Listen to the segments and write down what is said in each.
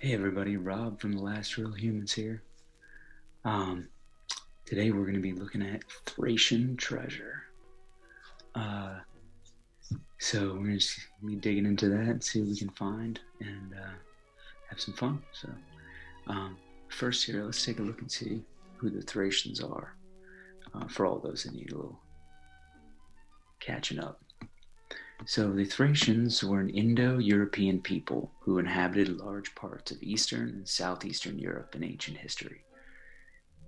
Hey everybody, Rob from The Last Real Humans here. Um, Today we're going to be looking at Thracian treasure. Uh, so we're just be digging into that and see what we can find and have some fun. Um, First here, let's take a look and see who the Thracians are. For all those that need a little catching up. So the Thracians were an Indo-European people who inhabited large parts of Eastern and Southeastern Europe in ancient history.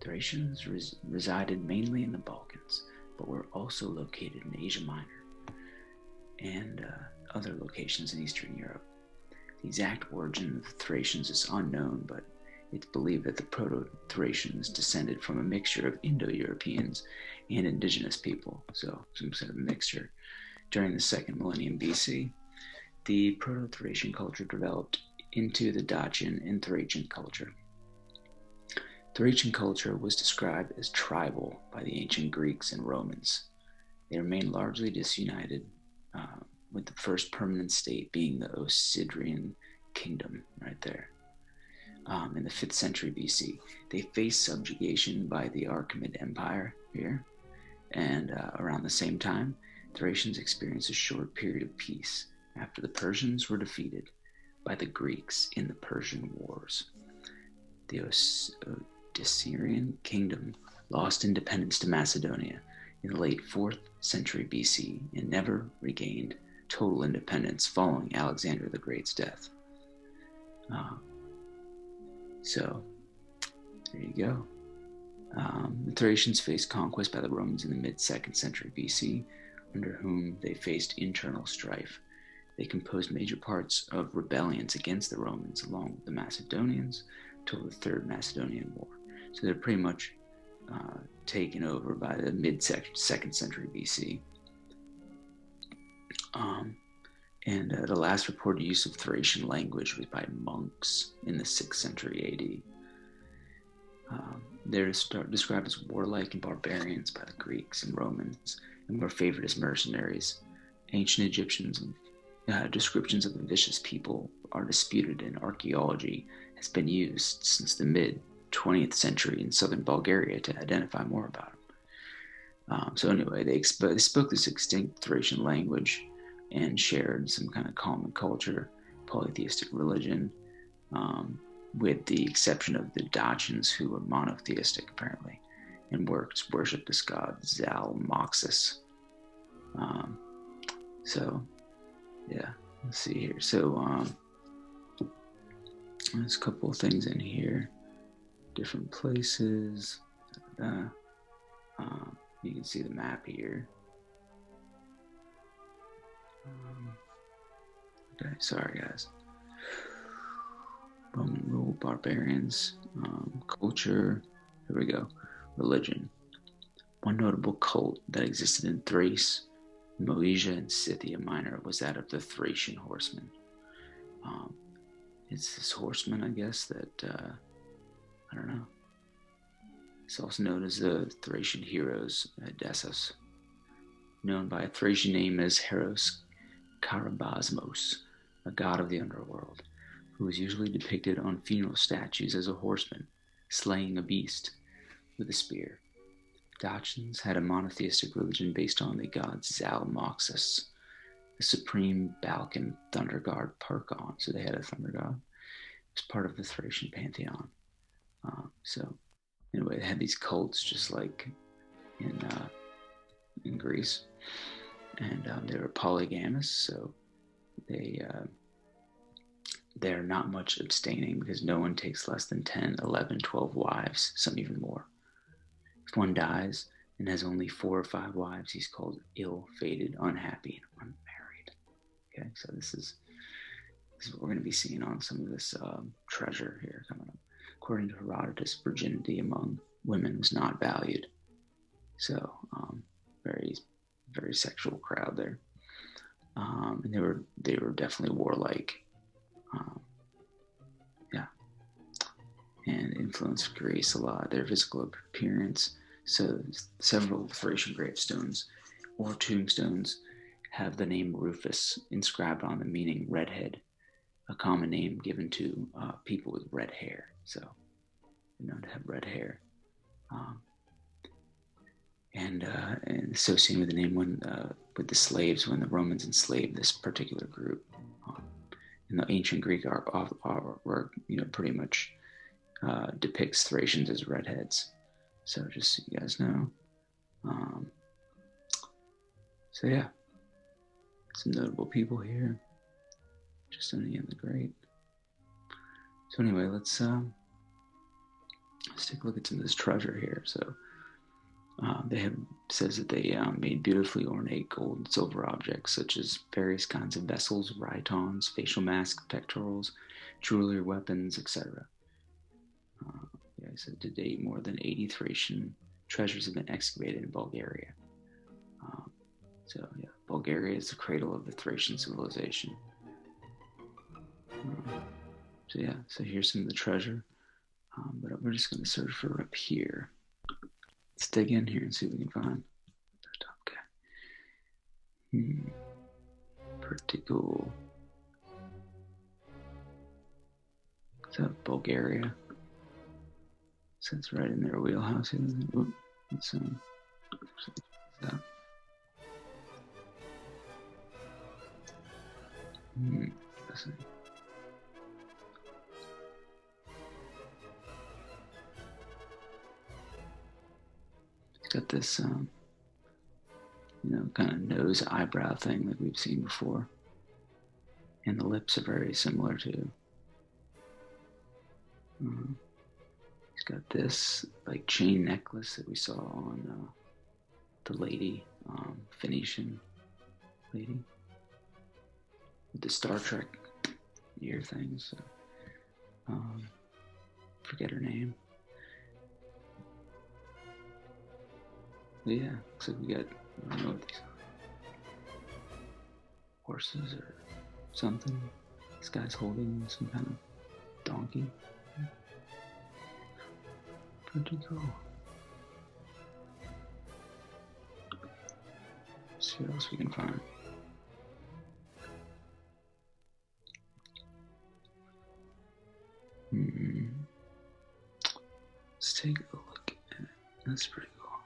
Thracians resided mainly in the Balkans, but were also located in Asia Minor and other locations in Eastern Europe. The exact origin of the Thracians is unknown, but it's believed that the Proto-Thracians descended from a mixture of Indo-Europeans and indigenous people, so some sort of mixture. During the second millennium BC, the Proto-Thracian culture developed into the Dacian and Thracian culture. Thracian culture was described as tribal by the ancient Greeks and Romans. They remained largely disunited, with the first permanent state being the Osidrian kingdom right there. In the 5th century BC, they faced subjugation by the Achaemenid Empire here, and around the same time, Thracians experienced a short period of peace after the Persians were defeated by the Greeks in the Persian Wars. The Osirian kingdom lost independence to Macedonia in the late 4th century BC and never regained total independence following Alexander the Great's death. So, there you go. The Thracians faced conquest by the Romans in the mid-2nd century BC, under whom they faced internal strife. They composed major parts of rebellions against the Romans along with the Macedonians until the Third Macedonian War. So they're pretty much taken over by the mid-2nd century BC. And the last reported use of Thracian language was by monks in the 6th century AD. They're described as warlike and barbarians by the Greeks and Romans, and were favored as mercenaries. Ancient Egyptians' descriptions of the vicious people are disputed, and archaeology has been used since the mid-20th century in southern Bulgaria to identify more about them. So anyway, they spoke this extinct Thracian language and shared some kind of common culture, polytheistic religion, with the exception of the Dacians, who were monotheistic apparently, and worshipped this god Zalmoxis. So, yeah, let's see here. So, there's a couple of things in here, different places. You can see the map here. Okay, sorry guys. Roman rule, barbarians, culture. Here we go. Religion. One notable cult that existed in Thrace, Moesia, and Scythia Minor was that of the Thracian horsemen. It's this horseman, I guess, that, I don't know. It's also known as the Thracian heroes, Odessus, known by a Thracian name as Heros Karabasmos, a god of the underworld, who was usually depicted on funeral statues as a horseman, slaying a beast with a spear. Dacians had a monotheistic religion based on the god Zalmoxis, the supreme Balkan thunder god Perkon. So they had a thunder god. It was part of the Thracian pantheon. So anyway, they had these cults just like in Greece, and they were polygamous. So they're not much abstaining because no one takes less than 10, 11, 12 wives, some even more. If one dies and has only 4 or 5 wives, he's called ill-fated, unhappy, and unmarried. Okay, so this is what we're going to be seeing on some of this treasure here coming up. According to Herodotus, virginity among women was not valued. So very, very sexual crowd there. And they were definitely warlike. And influenced Greece a lot, their physical appearance. So several Thracian gravestones or tombstones have the name Rufus inscribed on them, meaning redhead. a common name given to people with red hair. So they're known to have red hair. Um, and associated with the name with the slaves when the Romans enslaved this particular group. In the ancient Greek artwork, pretty much depicts Thracians as redheads. So just so you guys know. So yeah, some notable people here. Justinian the Great. So anyway, let's take a look at some of this treasure here. So says that they made beautifully ornate gold and silver objects such as various kinds of vessels, rhytons, facial masks, pectorals, jewelry, weapons, etc. Yeah, he said to date more than 80 Thracian treasures have been excavated in Bulgaria. So yeah, Bulgaria is the cradle of the Thracian civilization. So here's some of the treasure, but we're just going to search for up here. Let's dig in here and see what we can find. Okay. Pretty cool. Is that Bulgaria? So it's right in their wheelhouse here. Oop, let's that. It's got this, kind of nose eyebrow thing like we've seen before. And the lips are very similar too. He's got this like chain necklace that we saw on the lady, Phoenician lady, with the Star Trek ear things. So, forget her name. But yeah, looks like we got, I don't know what these are. Horses or something. This guy's holding some kind of donkey. Pretty cool. Let's see what else we can find. Let's take a look at it. That's pretty cool.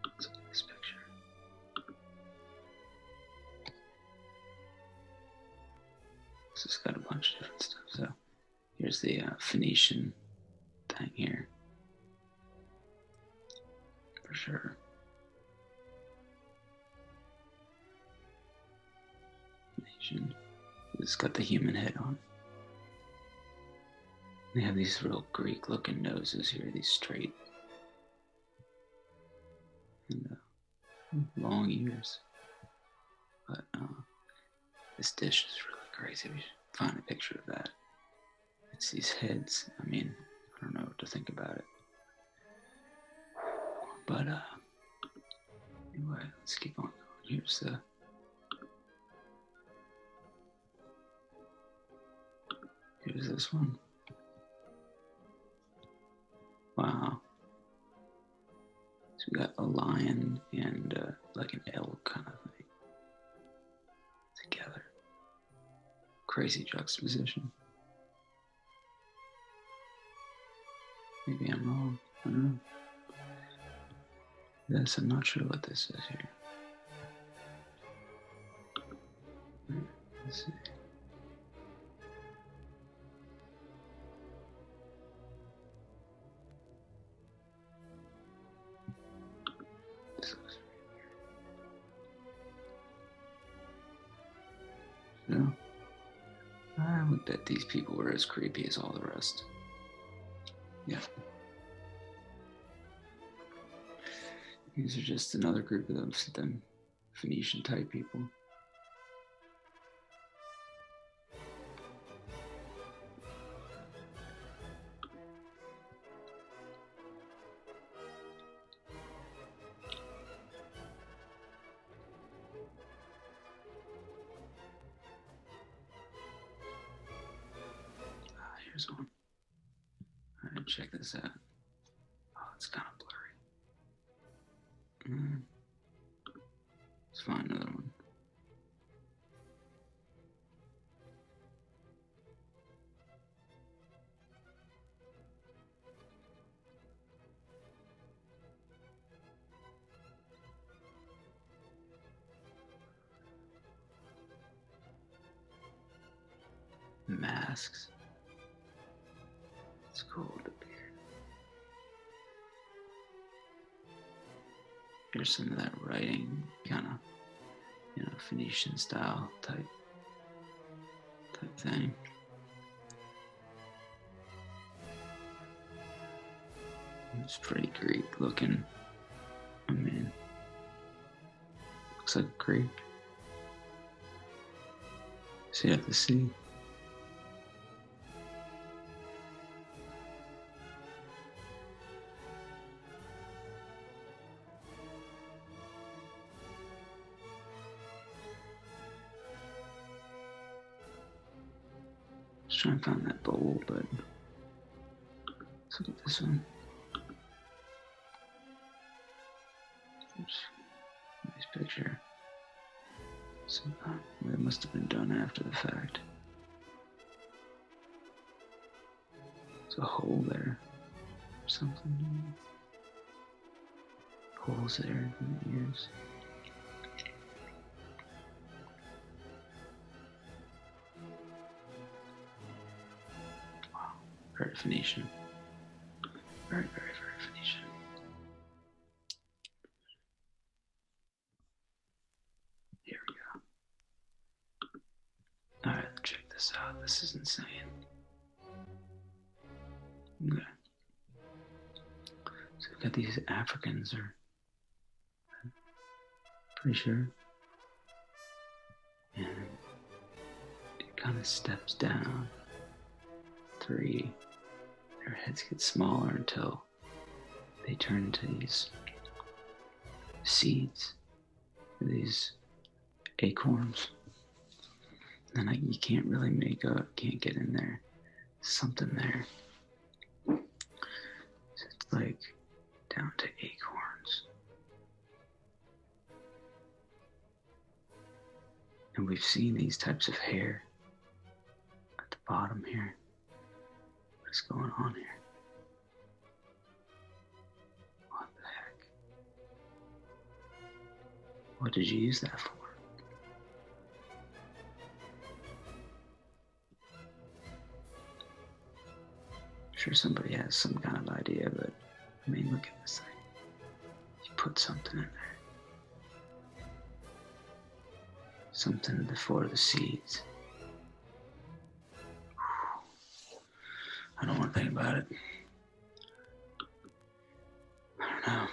Let's look at this picture. This has got a bunch of different stuff. So here's the Phoenician thing here. For sure. Phoenician. It's got the human head on. They have these real Greek-looking noses here, these straight and long ears. But this dish is really crazy. We should find a picture of that. It's these heads. I mean, I don't know what to think about it. But anyway, let's keep on going. Here's this one. Wow. So we got a lion and like an elk kind of thing together. Crazy juxtaposition. Maybe I'm wrong. I don't know. This, I'm not sure what this is here. Let's see. No, I would bet these people were as creepy as all the rest. Yeah. These are just another group of them Phoenician type people. Here's one. All right, check this out. Oh, it's kind of blurry. Let's find another one. tasks. It's cool to be. Here's some of that writing, kind of, Phoenician style type thing. It's pretty Greek looking. I mean, looks like Greek. So you have to see. Just trying to find that bowl, but let's look at this one. Oops. Nice picture. So it must have been done after the fact. There's a hole there. Something. Holes there in the ears. Wow. Very Phoenician. Very, very, very Phoenician. Here we go. Alright, check this out. This is insane. Okay. So we've got these Africans, or pretty sure. And it kind of steps down. 3. Their heads get smaller until they turn into these seeds, these acorns. And you can't really can't get in there. Something there. So it's like down to acorns. And we've seen these types of hair at the bottom here. What is going on here? What the heck? What did you use that for? I'm sure somebody has some kind of idea, but I mean, look at this thing. You put something in there. Something before the seeds. I don't want to think about it. I don't know.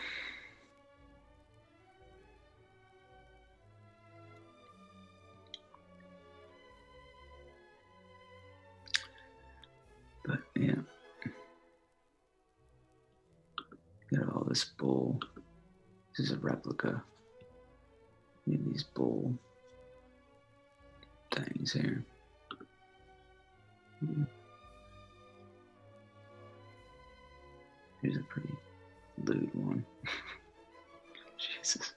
But yeah. Got all this bowl. This is a replica. You have these bowl things here. Here's a pretty lewd one. Jesus.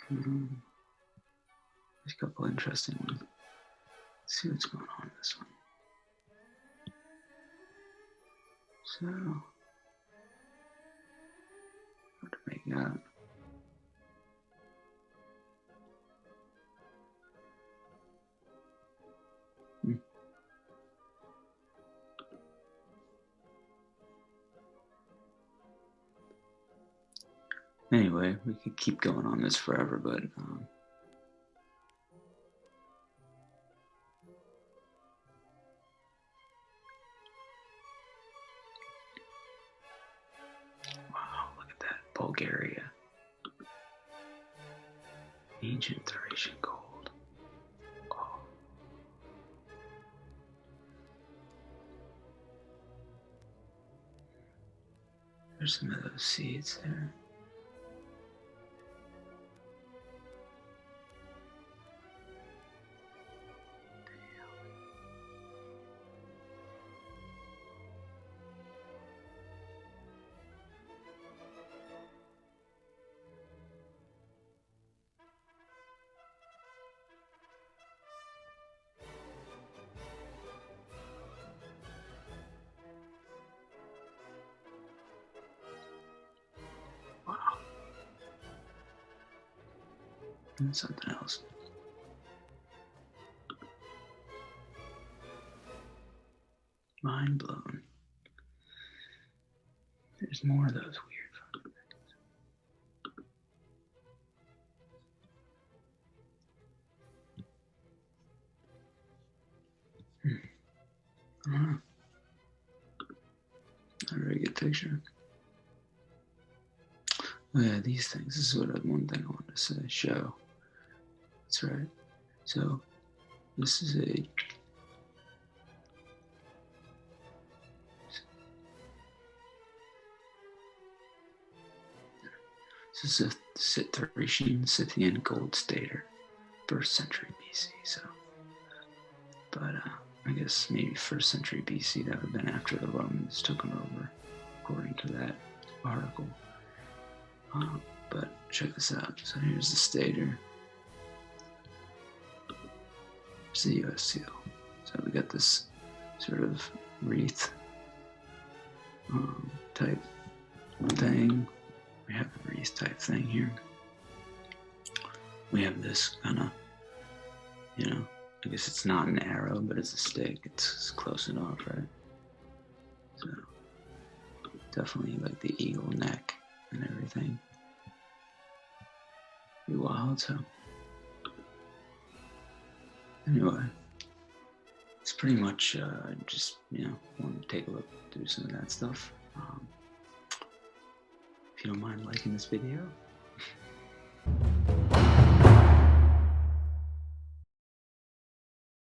There's a couple interesting ones. Let's see what's going on in this one. So, what to make out? Anyway, we could keep going on this forever, but wow, look at that. Bulgaria. Ancient Thracian gold. Oh. There's some of those seeds there. Wow. And something else. There's more of those weird fucking things. I don't know. Not a very good picture. Oh yeah, these things. This is one thing I wanted to say. Show. That's right. So this is a Thracian Scythian gold stater, 1st century BC. So, but I guess maybe 1st century BC. That would have been after the Romans took them over, according to that article. But check this out. So here's the stater. Here's the U.S. seal. So we got this sort of wreath type thing. We have a wreath type thing here. We have this kind of, I guess it's not an arrow, but it's a stick. It's close enough, right? So definitely like the eagle neck and everything. Pretty wild. So anyway, it's pretty much just want to take a look through some of that stuff. If you don't mind liking this video,